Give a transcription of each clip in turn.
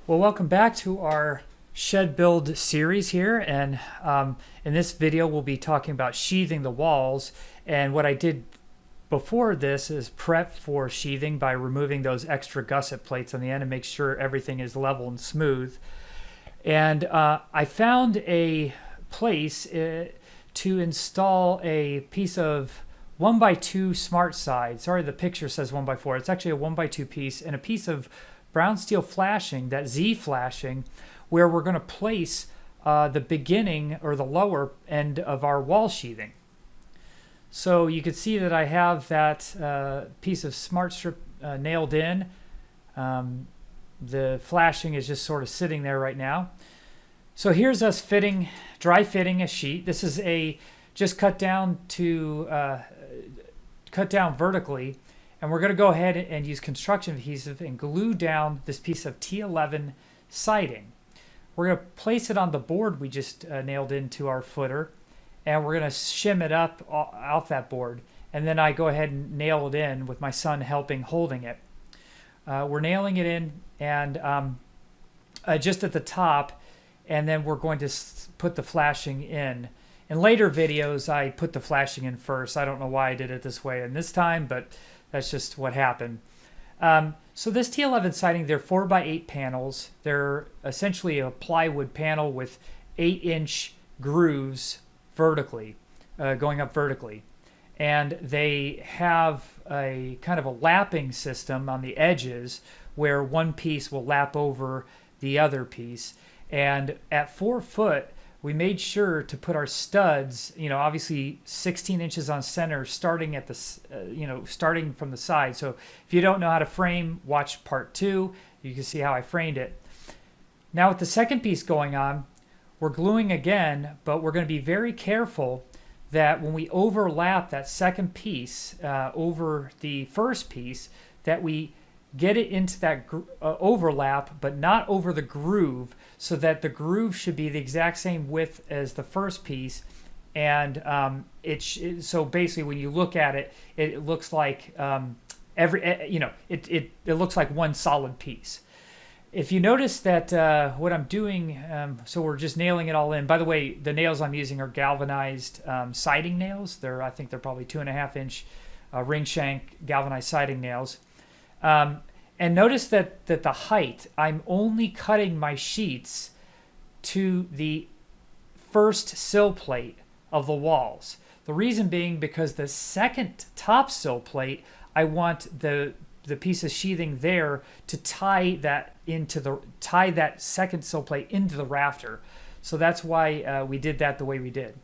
Well, welcome back to our shed build series here, and in this video we'll be talking about sheathing the walls. And what I did before this is prep for sheathing by removing those extra gusset plates on the end and make sure everything is level and smooth. And I found a place to install a piece of 1x2 smart side. Sorry, the picture says 1x4. It's actually a 1x2 piece and a piece of brown steel flashing, that Z flashing, where we're going to place the beginning or the lower end of our wall sheathing. So you can see that I have that piece of smart strip nailed in. The flashing is just sort of sitting there right now. So here's us dry fitting a sheet. This is just cut down vertically. And we're going to go ahead and use construction adhesive and glue down this piece of T11 siding. We're going to place it on the board we just nailed into our footer, and we're going to shim it up off that board. And then I go ahead and nail it in with my son holding it. We're nailing it in and just at the top, and then we're going to put the flashing in. In later videos, I put the flashing in first. I don't know why I did it this way in this time, but that's just what happened. So this T11 siding, they're 4x8 panels. They're essentially a plywood panel with 8-inch grooves vertically, going up vertically. And they have a kind of a lapping system on the edges where one piece will lap over the other piece. And at 4 foot, we made sure to put our studs, obviously 16 inches on center, starting at the, starting from the side. So if you don't know how to frame, watch part 2. You can see how I framed it. Now with the second piece going on, we're gluing again, but we're going to be very careful that when we overlap that second piece over the first piece, that we get it into that overlap, but not over the groove, so that the groove should be the exact same width as the first piece. And so basically, when you look at it, it looks like it looks like one solid piece. If you notice that what I'm doing, so we're just nailing it all in. By the way, the nails I'm using are galvanized siding nails. I think they're probably 2.5-inch ring shank galvanized siding nails. And notice that the height, I'm only cutting my sheets to the first sill plate of the walls. The reason being because the second top sill plate, I want the piece of sheathing there to tie that second sill plate into the rafter. So that's why we did that the way we did.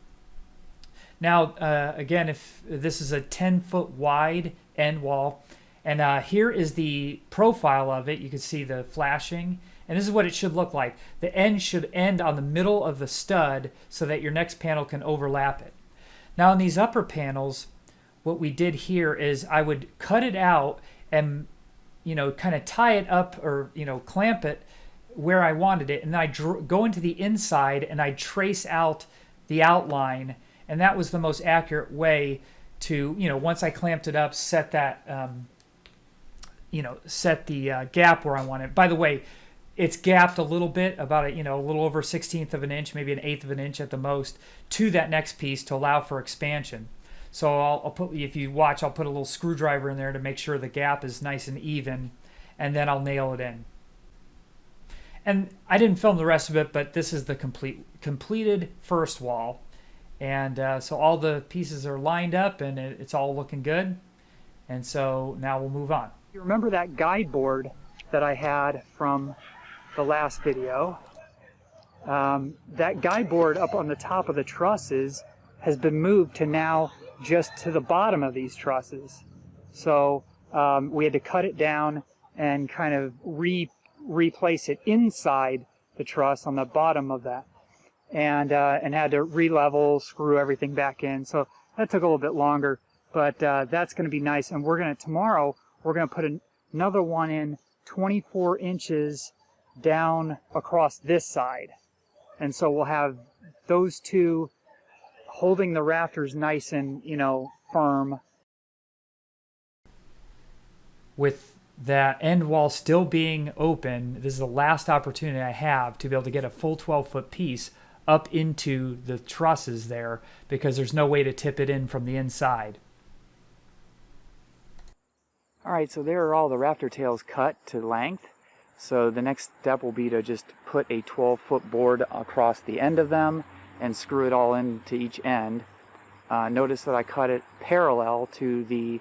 Now, again, if this is a 10-foot wide end wall, and here is the profile of it. You can see the flashing. And this is what it should look like. The end should end on the middle of the stud so that your next panel can overlap it. Now in these upper panels, what we did here is I would cut it out and kind of tie it up or clamp it where I wanted it. And then I'd go into the inside and I'd trace out the outline. And that was the most accurate way to, once I clamped it up, set that set the gap where I want it. By the way, it's gapped a little bit, about a little over 1/16 of an inch, maybe 1/8 of an inch at the most, to that next piece to allow for expansion. So I'll put, if you watch, I'll put a little screwdriver in there to make sure the gap is nice and even, and then I'll nail it in. And I didn't film the rest of it, but this is the completed first wall. And so all the pieces are lined up and it's all looking good. And so now we'll move on. You remember that guide board that I had from the last video? That guide board up on the top of the trusses has been moved to now just to the bottom of these trusses. So we had to cut it down and kind of replace it inside the truss on the bottom of that, and had to re-level, screw everything back in. So that took a little bit longer, but that's going to be nice. And tomorrow we're going to put another one in 24 inches down across this side. And so we'll have those two holding the rafters nice and, firm. With that end wall still being open, this is the last opportunity I have to be able to get a full 12-foot piece up into the trusses there, because there's no way to tip it in from the inside. All right, so there are all the rafter tails cut to length. So the next step will be to just put a 12-foot board across the end of them and screw it all into each end. Notice that I cut it parallel to the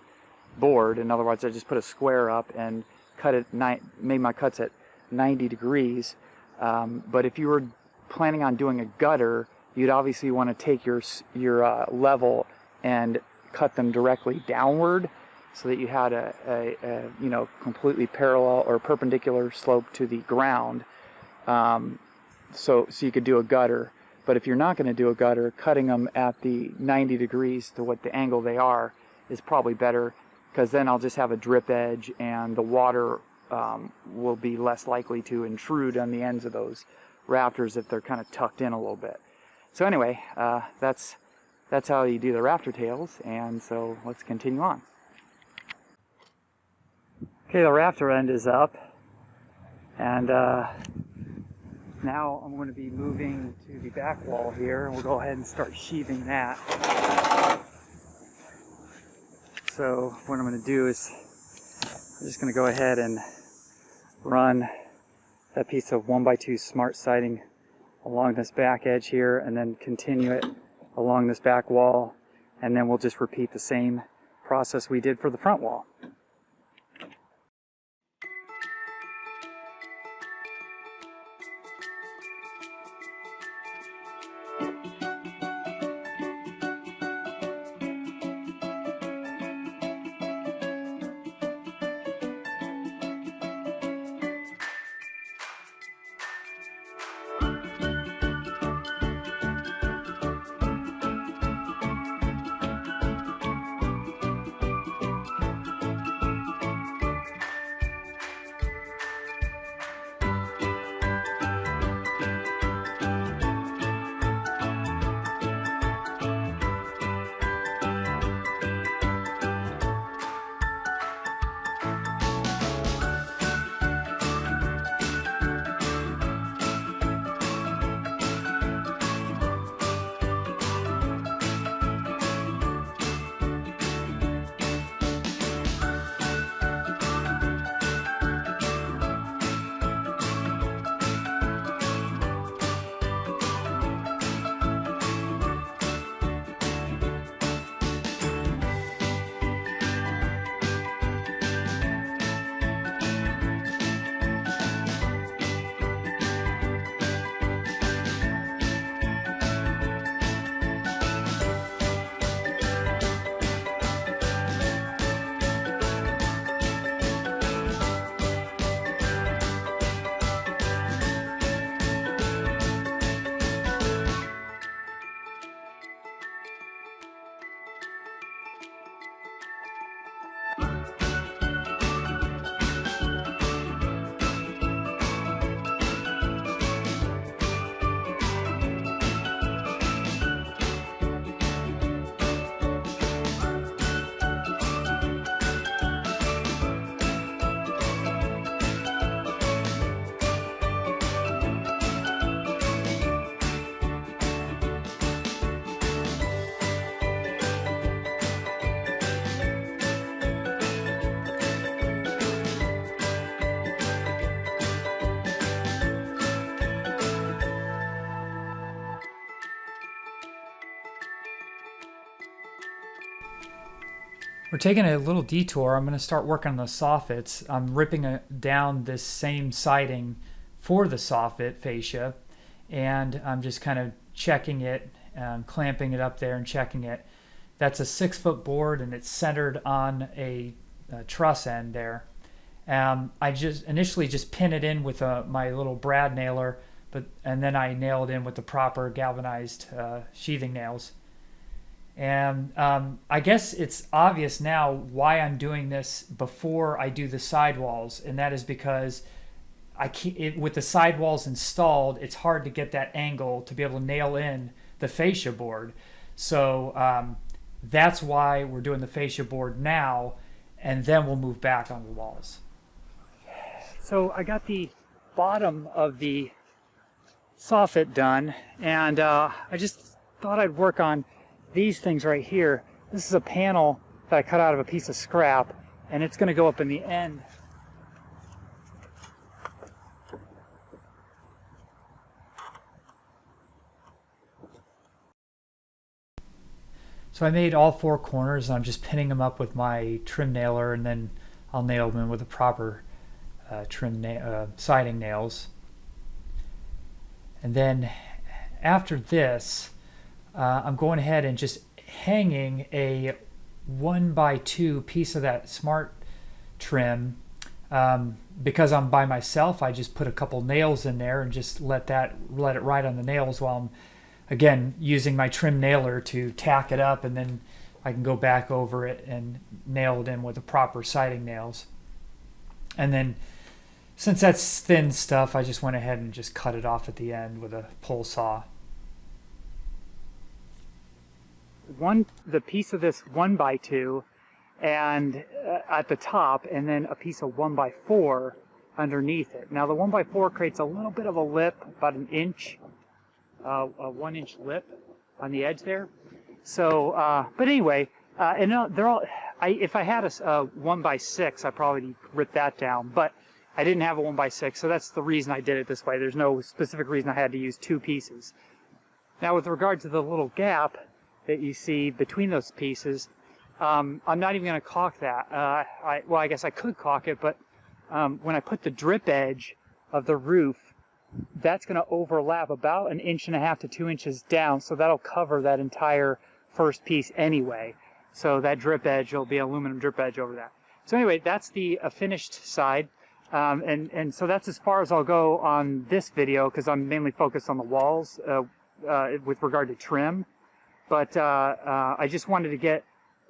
board. In other words, I just put a square up and cut it, made my cuts at 90 degrees. But if you were planning on doing a gutter, you'd obviously want to take your level and cut them directly downward, so that you had a completely parallel or perpendicular slope to the ground, so you could do a gutter. But if you're not going to do a gutter, cutting them at the 90 degrees to what the angle they are is probably better, because then I'll just have a drip edge and the water will be less likely to intrude on the ends of those rafters if they're kind of tucked in a little bit. So anyway, that's how you do the rafter tails, and so let's continue on. Okay, the rafter end is up, and now I'm going to be moving to the back wall here, and we'll go ahead and start sheathing that. So what I'm going to do is I'm just going to go ahead and run that piece of 1x2 smart siding along this back edge here, and then continue it along this back wall, and then we'll just repeat the same process we did for the front wall. We're taking a little detour. I'm going to start working on the soffits. I'm ripping down this same siding for the soffit fascia, and I'm just kind of checking it, clamping it up there and checking it. That's a 6-foot board, and it's centered on a truss end there. I just initially just pin it in with my little brad nailer, and then I nail it in with the proper galvanized sheathing nails. And I guess it's obvious now why I'm doing this before I do the sidewalls, and that is because with the sidewalls installed, it's hard to get that angle to be able to nail in the fascia board. So that's why we're doing the fascia board now, and then we'll move back on the walls. So I got the bottom of the soffit done, and I just thought I'd work on these things right here. This is a panel that I cut out of a piece of scrap, and it's going to go up in the end. So I made all four corners, and I'm just pinning them up with my trim nailer, and then I'll nail them in with the proper siding nails. And then after this, I'm going ahead and just hanging a 1x2 piece of that smart trim. Because I'm by myself, I just put a couple nails in there and just let it ride on the nails while I'm, again, using my trim nailer to tack it up, and then I can go back over it and nail it in with the proper siding nails. And then, since that's thin stuff, I just went ahead and just cut it off at the end with a pull saw. The piece of this 1x2 and at the top, and then a piece of 1x4 underneath it. Now the 1x4 creates a little bit of a lip, about an inch, a 1-inch lip on the edge there. So, but anyway, and they're all. If I had a 1x6, I'd probably rip that down, but I didn't have a 1x6, so that's the reason I did it this way. There's no specific reason I had to use two pieces. Now, with regard to the little gap that you see between those pieces, I'm not even going to caulk that. Well, I guess I could caulk it, but when I put the drip edge of the roof, that's going to overlap about 1.5 to 2 inches down, so that'll cover that entire first piece anyway. So that drip edge will be aluminum drip edge over that. So anyway, that's the finished side, and so that's as far as I'll go on this video, because I'm mainly focused on the walls with regard to trim. But I just wanted to get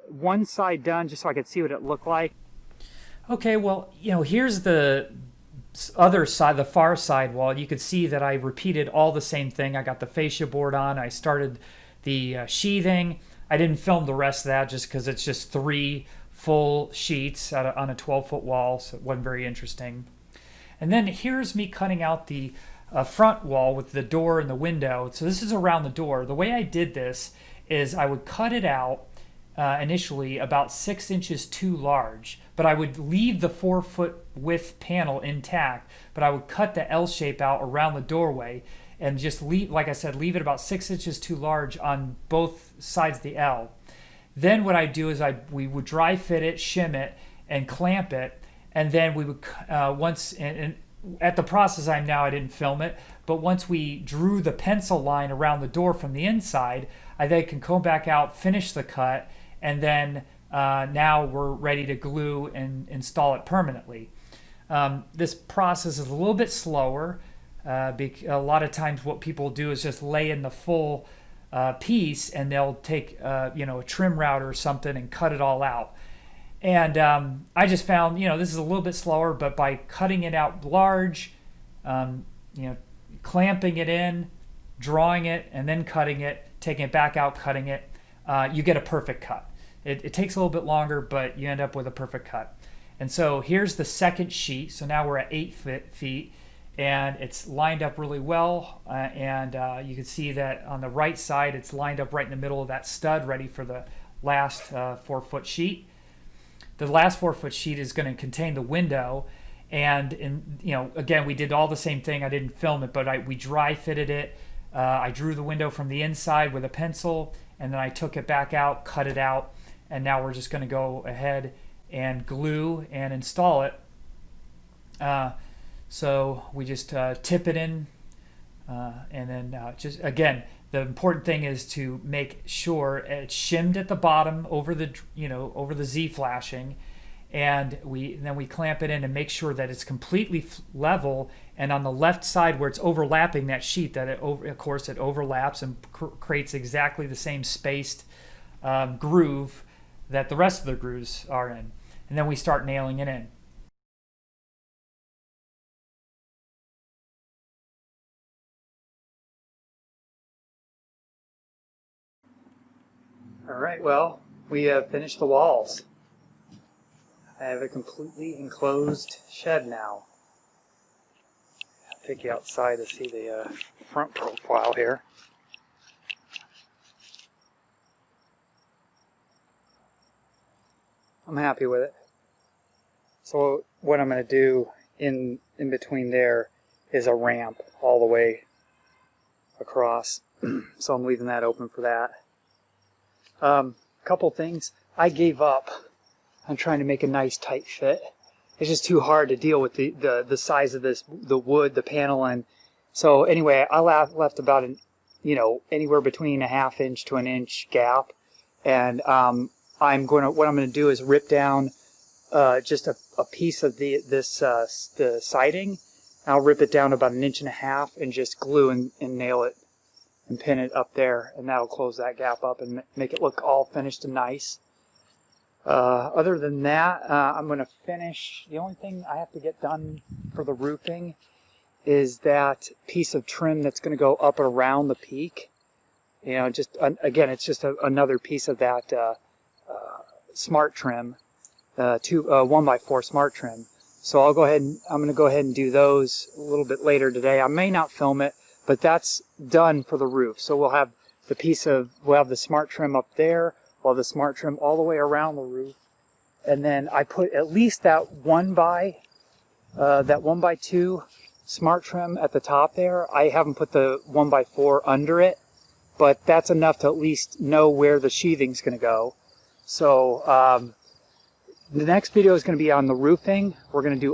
one side done just so I could see what it looked like. Okay, well, here's the other side, the far side wall. You could see that I repeated all the same thing. I got the fascia board on. I started the sheathing. I didn't film the rest of that just because it's just 3 full sheets on a 12-foot wall, so it wasn't very interesting. And then here's me cutting out the front wall with the door and the window. So this is around the door. The way I did this is I would cut it out initially about 6 inches too large, but I would leave the 4-foot width panel intact, but I would cut the L shape out around the doorway and just leave, like I said, leave it about 6 inches too large on both sides of the L. Then what I do is we would dry fit it, shim it, and clamp it, and then we would and at the process I'm now, I didn't film it, but once we drew the pencil line around the door from the inside, I then can go back out, finish the cut, and then now we're ready to glue and install it permanently. This process is a little bit slower. A lot of times what people do is just lay in the full piece, and they'll take a trim router or something and cut it all out. And I just found this is a little bit slower, but by cutting it out large, clamping it in, drawing it, and then cutting it, taking it back out, cutting it, you get a perfect cut. It takes a little bit longer, but you end up with a perfect cut. And so here's the second sheet. So now we're at 8 feet, and it's lined up really well. And you can see that on the right side, it's lined up right in the middle of that stud, ready for the last 4-foot sheet. The last 4-foot sheet is going to contain the window. And again, we did all the same thing. I didn't film it, but we dry fitted it. I drew the window from the inside with a pencil, and then I took it back out, cut it out, and now we're just going to go ahead and glue and install it. So we just tip it in, and then just again, the important thing is to make sure it's shimmed at the bottom over the Z flashing, and then we clamp it in and make sure that it's completely level. And on the left side where it's overlapping that sheet, of course it overlaps and creates exactly the same spaced groove that the rest of the grooves are in. And then we start nailing it in. All right, well, we have finished the walls. I have a completely enclosed shed now. take you outside to see the front profile here. I'm happy with it. So what I'm going to do in between there is a ramp all the way across. So I'm leaving that open for that. Couple things. I gave up on trying to make a nice tight fit. It's just too hard to deal with the size of this, the wood, the panel, and so anyway, I left about anywhere between a ½ inch to an inch gap, and what I'm going to do is rip down just a piece of the siding. I'll rip it down about 1.5 inches and just glue and nail it and pin it up there, and that'll close that gap up and make it look all finished and nice. Other than that, I'm going to finish. The only thing I have to get done for the roofing is that piece of trim that's going to go up and around the peak. Just again, it's just another piece of that smart trim, 1x4 smart trim. So I'm going to go ahead and do those a little bit later today. I may not film it, but that's done for the roof. So we'll have the smart trim up there. We'll have the smart trim all the way around the roof. And then I put at least that 1x2 smart trim at the top there. I haven't put the 1x4 under it, but that's enough to at least know where the sheathing's going to go. So the next video is going to be on the roofing. We're going to do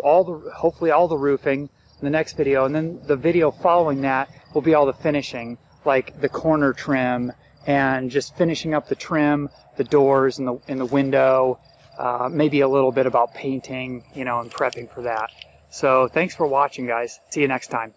hopefully all the roofing in the next video, and then the video following that will be all the finishing, like the corner trim and just finishing up the trim, the doors and the window, maybe a little bit about painting, and prepping for that. So thanks for watching, guys. See you next time.